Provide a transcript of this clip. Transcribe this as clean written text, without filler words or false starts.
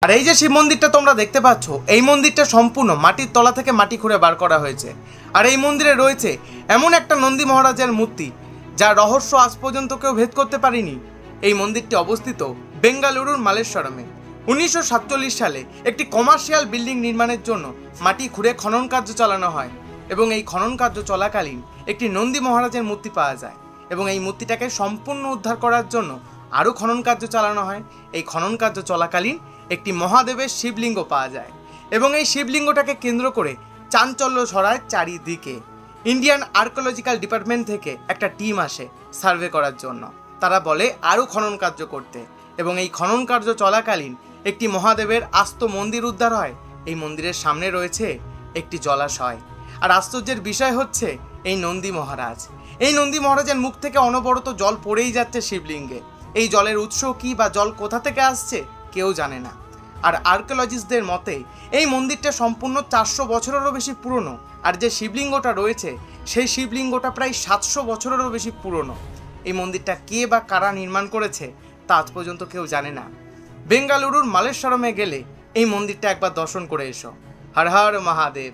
আর এই যে শিব মন্দিরটা তোমরা দেখতে পাচ্ছ, এই মন্দিরটা সম্পূর্ণ মাটির তলা থেকে মাটি খুঁড়ে বার করা হয়েছে। আর এই মন্দিরে রয়েছে এমন একটা নন্দী মহারাজের মূর্তি যার রহস্য আজ পর্যন্ত কেউ ভেদ করতে পারেনি। এই মন্দিরটি অবস্থিত বেঙ্গালুরুর মালেশ্বরমে। 1947 সালে একটি কমার্শিয়াল বিল্ডিং নির্মাণের জন্য মাটি খুঁড়ে খনন কার্য চালানো হয় এবং এই খনন কার্য চলাকালীন একটি নন্দী মহারাজের মূর্তি পাওয়া যায় এবং এই মূর্তিটাকে সম্পূর্ণ উদ্ধার করার জন্য আরও খনন কার্য চালানো হয়। এই খনন কার্য চলাকালীন একটি মহাদেবের শিবলিঙ্গ পাওয়া যায় এবং এই শিবলিঙ্গটাকে কেন্দ্র করে চাঞ্চল্য ছড়ায় চারিদিকে। ইন্ডিয়ান আর্কিওলজিক্যাল ডিপার্টমেন্ট থেকে একটা টিম আসে সার্ভে করার জন্য। তারা বলে আরও খনন কার্য করতে এবং এই খনন কার্য চলাকালীন একটি মহাদেবের আস্ত মন্দির উদ্ধার হয়। এই মন্দিরের সামনে রয়েছে একটি জলাশয়। আর আশ্চর্যের বিষয় হচ্ছে এই নন্দী মহারাজ, এই নন্দী মহারাজের মুখ থেকে অনবরত জল পড়েই যাচ্ছে শিবলিঙ্গে। এই জলের উৎস কী বা জল কোথা থেকে আসছে কেউ জানে না। আর আর্কিওলজিস্টদের মতে এই মন্দিরটা সম্পূর্ণ 400 বছরেরও বেশি পুরনো। আর যে শিবলিঙ্গটা রয়েছে সেই শিবলিঙ্গটা প্রায় 700 বছরেরও বেশি পুরনো। এই মন্দিরটা কে বা কারা নির্মাণ করেছে তা আজ পর্যন্ত কেউ জানে না। বেঙ্গালুরুর মালেশ্বরমে গেলে এই মন্দিরটা একবার দর্শন করে এসো। হর হর মহাদেব।